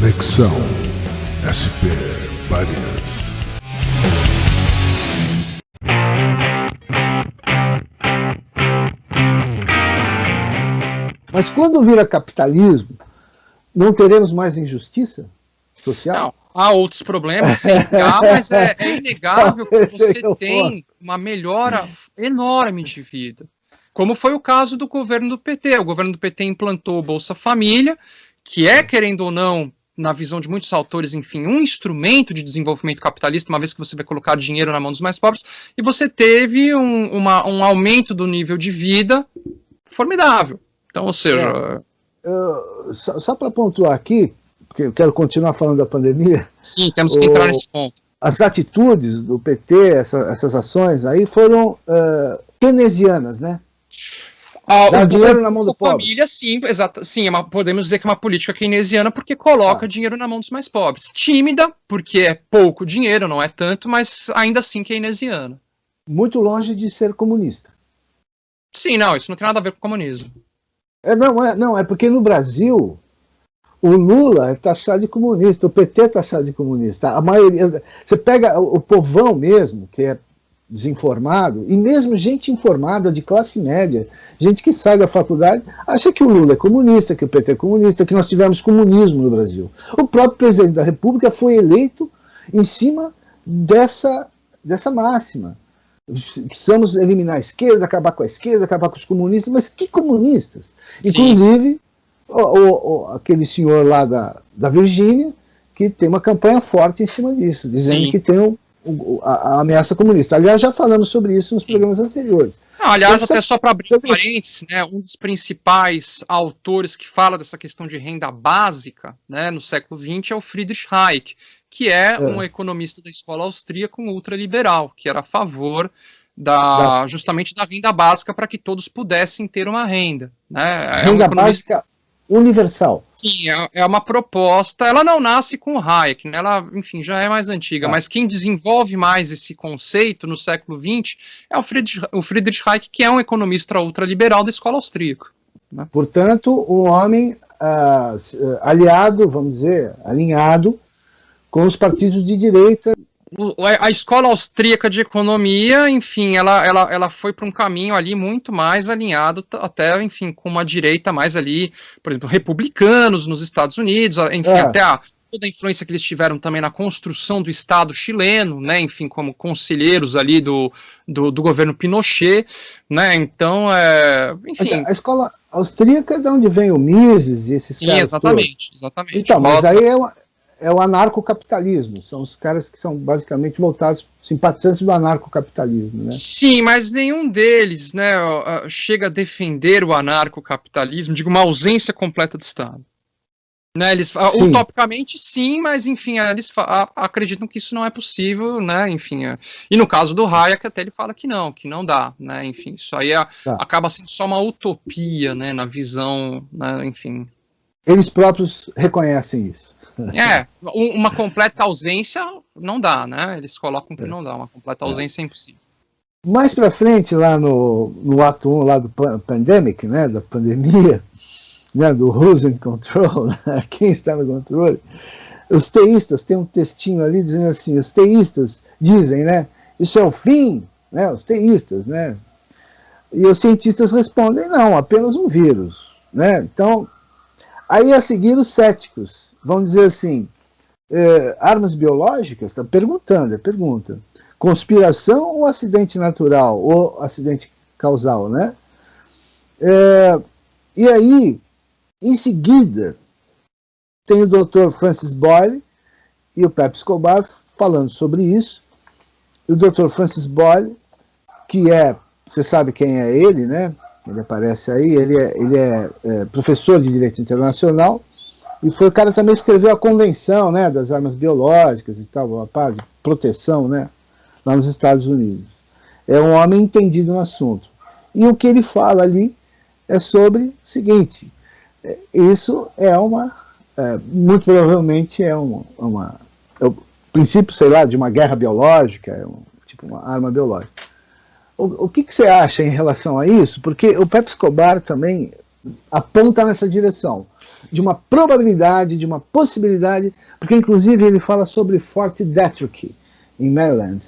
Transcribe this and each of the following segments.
Conexão SP Barias. Mas quando vira capitalismo, não teremos mais injustiça social? Não, há outros problemas, sim, mas é inegável que você tem uma melhora enorme de vida. Como foi o caso do governo do PT. O governo do PT implantou o Bolsa Família, que é, querendo ou não, na visão de muitos autores, enfim, um instrumento de desenvolvimento capitalista, uma vez que você vai colocar dinheiro na mão dos mais pobres, e você teve um aumento do nível de vida formidável. Então, ou seja... Só para pontuar aqui, porque eu quero continuar falando da pandemia. Sim, temos que entrar nesse ponto. As atitudes do PT, essas ações aí foram keynesianas, né? Dar dinheiro na mão do pobre. Família, sim, exato, sim, podemos dizer que é uma política keynesiana porque coloca dinheiro na mão dos mais pobres. Tímida, porque é pouco dinheiro, não é tanto, mas ainda assim keynesiana. Muito longe de ser comunista. Sim, não, isso não tem nada a ver com comunismo. Não, é porque no Brasil o Lula é taxado de comunista, o PT é taxado de comunista. A maioria, você pega o povão mesmo, que é desinformado, e mesmo gente informada de classe média, gente que sai da faculdade, acha que o Lula é comunista, que o PT é comunista, que nós tivemos comunismo no Brasil. O próprio presidente da República foi eleito em cima dessa máxima. Precisamos eliminar a esquerda, acabar com os comunistas, mas que comunistas? Sim. Inclusive, aquele senhor lá da Virgínia, que tem uma campanha forte em cima disso, dizendo Sim. que tem a ameaça comunista. Aliás, já falamos sobre isso nos programas anteriores. Não, aliás, até só para abrir parênteses, né, um dos principais autores que fala dessa questão de renda básica, né, no século XX é o Friedrich Hayek, que é um economista da escola austríaca ultraliberal, que era a favor justamente da renda básica para que todos pudessem ter uma renda. Né? Renda básica universal. Sim, é uma proposta, ela não nasce com o Hayek, né? Ela, enfim, já é mais antiga, mas quem desenvolve mais esse conceito no século XX é o Friedrich Hayek, que é um economista ultraliberal da escola austríaca. Né? Portanto, um homem aliado, vamos dizer, alinhado com os partidos de direita. A escola austríaca de economia, enfim, ela foi para um caminho ali muito mais alinhado, até, enfim, com uma direita mais ali, por exemplo, republicanos nos Estados Unidos, enfim, até toda a influência que eles tiveram também na construção do Estado chileno, né, enfim, como conselheiros ali do governo Pinochet, né, então, enfim... A escola austríaca é de onde vem o Mises e esses caras exatamente. Então, mas aí é o anarcocapitalismo, são os caras que são basicamente voltados, simpatizantes do anarcocapitalismo, né? Sim, mas nenhum deles, né, chega a defender o anarcocapitalismo, digo, uma ausência completa de Estado. Né, eles, utopicamente sim, mas enfim, eles acreditam que isso não é possível, né, enfim, e no caso do Hayek até ele fala que não dá, né, enfim, isso aí acaba sendo só uma utopia, né, na visão, né, enfim. Eles próprios reconhecem isso. Uma completa ausência não dá, né? Eles colocam que não dá, uma completa ausência é impossível. Mais pra frente, lá no ato 1 lá do pandemic, né, da pandemia, né, do Who's in Control, né, quem está no controle, os teístas, tem um textinho ali dizendo assim, os teístas dizem, né, isso é o fim, né, os teístas, né, e os cientistas respondem, não, apenas um vírus, né, então, aí a seguir os céticos vão dizer assim, armas biológicas, está perguntando, é pergunta, conspiração ou acidente natural, ou acidente causal, né? E aí, em seguida, tem o Dr. Francis Boyle e o Pepe Escobar falando sobre isso, e o Dr. Francis Boyle, que você sabe quem é ele, né? Ele aparece aí, ele é professor de Direito Internacional, e foi o cara que também escreveu a Convenção, né, das Armas Biológicas e tal, a parte de proteção, né, lá nos Estados Unidos. É um homem entendido no assunto. E o que ele fala ali é sobre o seguinte, isso muito provavelmente é o princípio, sei lá, de uma guerra biológica, tipo uma arma biológica. O que você acha em relação a isso? Porque o Pepe Escobar também aponta nessa direção. de uma probabilidade, de uma possibilidade, porque inclusive ele fala sobre Fort Detrick, em Maryland.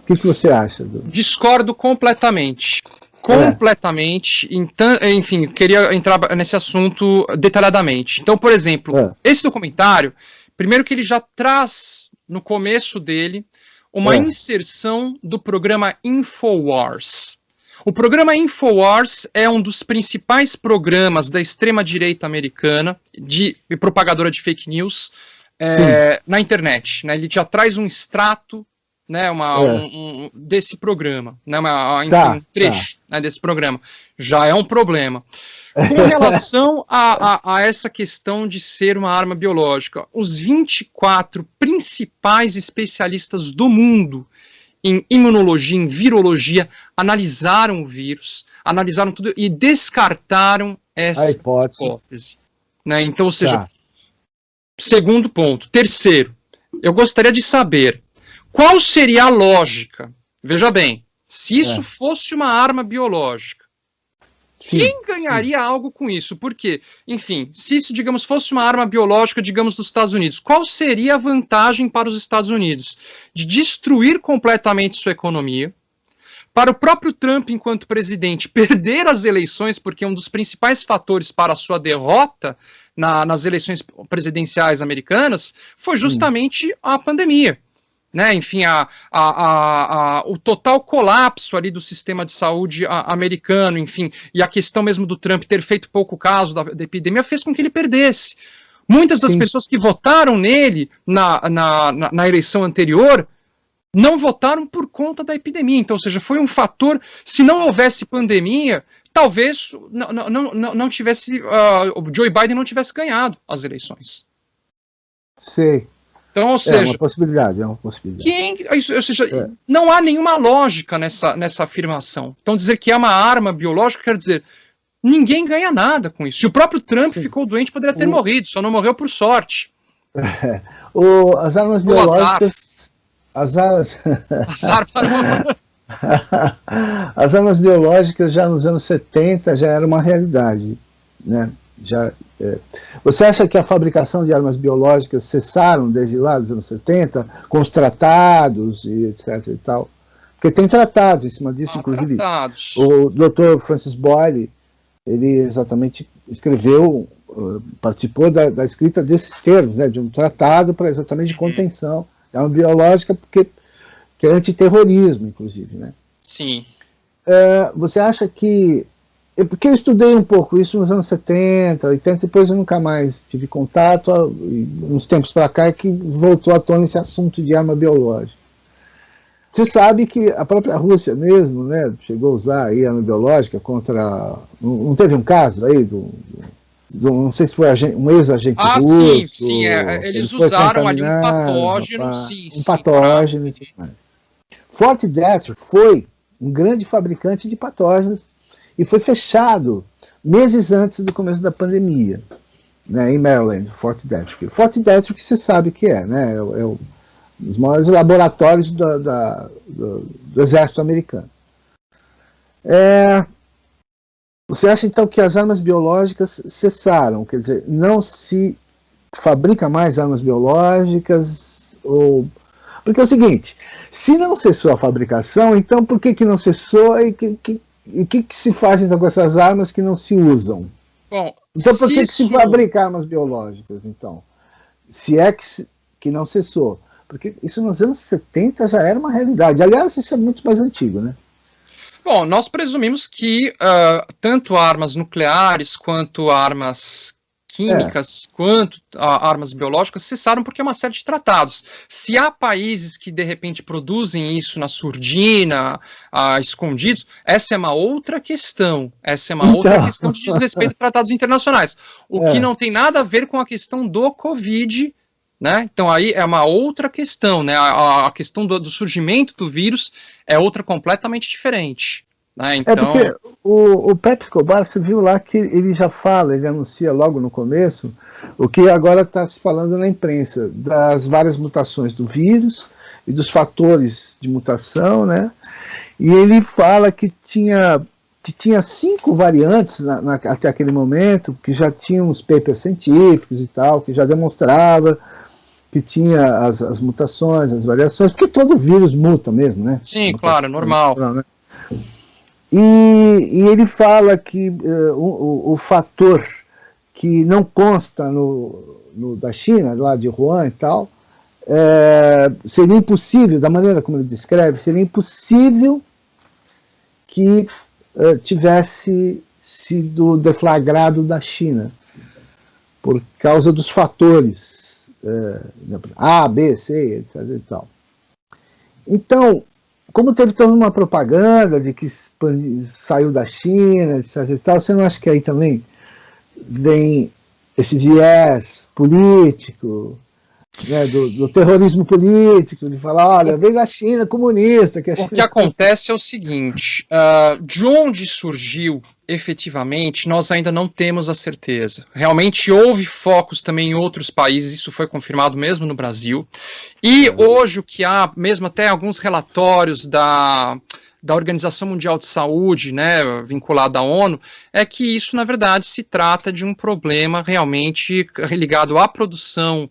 O que você acha? Discordo completamente. Completamente. Então, enfim, queria entrar nesse assunto detalhadamente. Então, por exemplo, esse documentário, primeiro que ele já traz, no começo dele, uma inserção do programa InfoWars. O programa InfoWars é um dos principais programas da extrema-direita americana de propagadora de fake news na internet. Né? Ele já traz um extrato, né, desse programa, né, um trecho né, desse programa. Já é um problema. Com relação a essa questão de ser uma arma biológica, os 24 principais especialistas do mundo em imunologia, em virologia, analisaram o vírus, analisaram tudo e descartaram essa hipótese. Né? Então, ou seja, segundo ponto. Terceiro, eu gostaria de saber qual seria a lógica, veja bem, se isso fosse uma arma biológica, quem ganharia algo com isso? Por quê? Enfim, se isso, digamos, fosse uma arma biológica, digamos, dos Estados Unidos, qual seria a vantagem para os Estados Unidos? De destruir completamente sua economia, para o próprio Trump, enquanto presidente, perder as eleições, porque um dos principais fatores para a sua derrota nas eleições presidenciais americanas foi justamente a pandemia. Né, enfim, o total colapso ali do sistema de saúde americano, enfim, e a questão mesmo do Trump ter feito pouco caso da epidemia fez com que ele perdesse. Muitas das pessoas que votaram nele na eleição anterior não votaram por conta da epidemia. Então, ou seja, foi um fator, se não houvesse pandemia, talvez não tivesse, o Joe Biden não tivesse ganhado as eleições. Sei. Então, ou seja, é uma possibilidade. Ou seja, não há nenhuma lógica nessa afirmação. Então, dizer que é uma arma biológica quer dizer ninguém ganha nada com isso. Se o próprio Trump ficou doente, poderia ter morrido, só não morreu por sorte. As armas biológicas. As armas biológicas já nos anos 70 já era uma realidade, né? Você acha que a fabricação de armas biológicas cessaram desde lá dos anos 70, com os tratados e etc e tal? Porque tem tratados em cima disso, inclusive tratados. O Dr. Francis Boyle, ele exatamente escreveu, participou da escrita desses termos, né, de um tratado para exatamente de contenção de arma biológica, que é antiterrorismo, inclusive, né? Sim. Você acha que... Porque eu estudei um pouco isso nos anos 70, 80, depois eu nunca mais tive contato, uns tempos para cá é que voltou à tona esse assunto de arma biológica. Você sabe que a própria Rússia mesmo, né, chegou a usar aí arma biológica contra... Não teve um caso aí não sei se foi um ex-agente russo. Sim, eles usaram ali um patógeno, um patógeno. Fort Detrick foi um grande fabricante de patógenos e foi fechado meses antes do começo da pandemia, né, em Maryland, Fort Detrick. Fort Detrick você sabe o que é, né? É um dos maiores laboratórios do exército americano. Você acha então que as armas biológicas cessaram? Quer dizer, não se fabrica mais armas biológicas? Porque é o seguinte, se não cessou a fabricação, então por que não cessou e o que se faz então com essas armas que não se usam? Bom, então por que se fabrica armas biológicas, então? Se é que não cessou. Porque isso nos anos 70 já era uma realidade. Aliás, isso é muito mais antigo, né? Bom, nós presumimos que tanto armas nucleares quanto armas químicas, quanto armas biológicas cessaram porque é uma série de tratados. Se há países que de repente produzem isso na surdina, escondidos, essa é uma outra questão. Essa é uma outra questão de desrespeito a tratados internacionais. O que não tem nada a ver com a questão do Covid, né? Então aí é uma outra questão, né? A questão do surgimento do vírus é outra completamente diferente. Então... porque o Pepe Escobar, você viu lá que ele já fala, ele anuncia logo no começo, o que agora está se falando na imprensa, das várias mutações do vírus e dos fatores de mutação, né? E ele fala que tinha que tinha 5 variantes até aquele momento, que já tinham os papers científicos e tal, que já demonstrava que tinha as mutações, as variações, porque todo vírus muta mesmo, né? Sim, claro, normal. Né? E ele fala que o fator que não consta da China, lá de Wuhan e tal, seria impossível, da maneira como ele descreve, seria impossível que tivesse sido deflagrado da China, por causa dos fatores A, B, C, etc. E tal. Então, como teve toda uma propaganda de que saiu da China, etc. E tal, você não acha que aí também vem esse viés político, né, do terrorismo político, de falar, olha, vem da China comunista. Que a China... O que acontece é o seguinte, de onde surgiu efetivamente, nós ainda não temos a certeza. Realmente houve focos também em outros países, isso foi confirmado mesmo no Brasil, e hoje o que há, mesmo até alguns relatórios da Organização Mundial de Saúde, né, vinculada à ONU, é que isso, na verdade, se trata de um problema realmente ligado à produção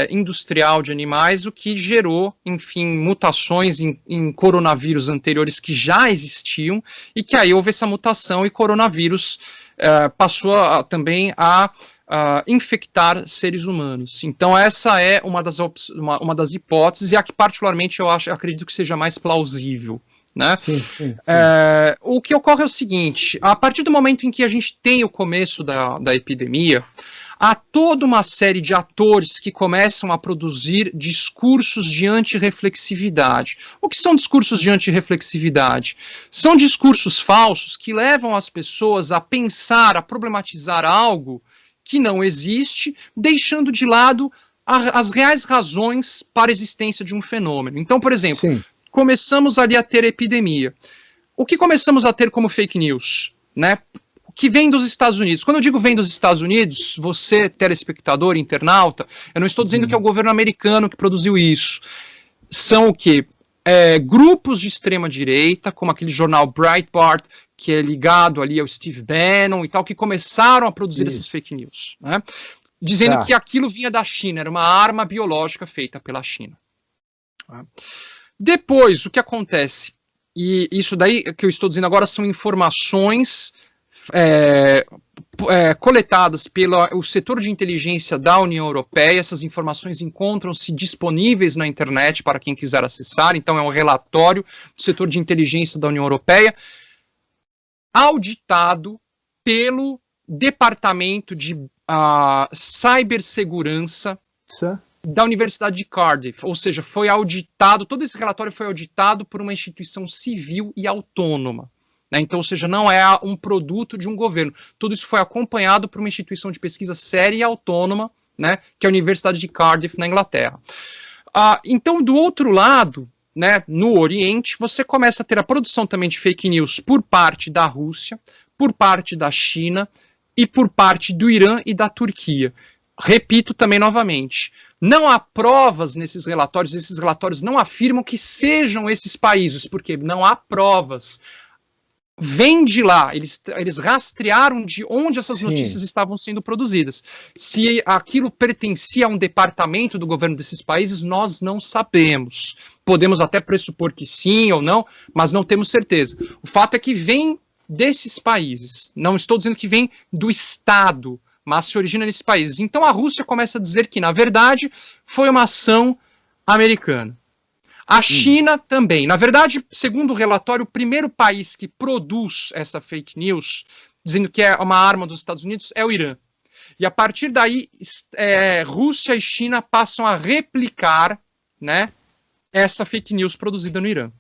industrial de animais, o que gerou, enfim, mutações em coronavírus anteriores que já existiam, e que aí houve essa mutação e coronavírus passou também a infectar seres humanos. Então essa é uma das hipóteses, e a que particularmente eu acredito que seja mais plausível. Né? Sim, sim, sim. O que ocorre é o seguinte, a partir do momento em que a gente tem o começo da epidemia, há toda uma série de atores que começam a produzir discursos de antirreflexividade. O que são discursos de antirreflexividade? São discursos falsos que levam as pessoas a pensar, a problematizar algo que não existe, deixando de lado as reais razões para a existência de um fenômeno. Então, por exemplo, sim, começamos ali a ter epidemia. O que começamos a ter como fake news, né? O que vem dos Estados Unidos. Quando eu digo vem dos Estados Unidos, você, telespectador, internauta, eu não estou dizendo que é o governo americano que produziu isso. São o quê? Grupos de extrema direita, como aquele jornal Breitbart, que é ligado ali ao Steve Bannon e tal, que começaram a produzir essas fake news, né? Dizendo que aquilo vinha da China, era uma arma biológica feita pela China. Depois, o que acontece, e isso daí que eu estou dizendo agora são informações coletadas pelo setor de inteligência da União Europeia, essas informações encontram-se disponíveis na internet para quem quiser acessar, então é um relatório do setor de inteligência da União Europeia, auditado pelo Departamento de Cibersegurança da Universidade de Cardiff, ou seja, foi auditado, todo esse relatório foi auditado por uma instituição civil e autônoma, né? Então, ou seja, não é um produto de um governo, tudo isso foi acompanhado por uma instituição de pesquisa séria e autônoma, né, que é a Universidade de Cardiff, na Inglaterra. Então, do outro lado, né, no Oriente, você começa a ter a produção também de fake news por parte da Rússia, por parte da China e por parte do Irã e da Turquia. Repito também novamente, não há provas nesses relatórios não afirmam que sejam esses países, porque não há provas. Vem de lá, eles rastrearam de onde essas notícias estavam sendo produzidas. Se aquilo pertencia a um departamento do governo desses países, nós não sabemos. Podemos até pressupor que sim ou não, mas não temos certeza. O fato é que vem desses países, não estou dizendo que vem do Estado, mas se origina nesses países. Então a Rússia começa a dizer que, na verdade, foi uma ação americana. A China também. Na verdade, segundo o relatório, o primeiro país que produz essa fake news, dizendo que é uma arma dos Estados Unidos, é o Irã. E a partir daí, Rússia e China passam a replicar, né, essa fake news produzida no Irã.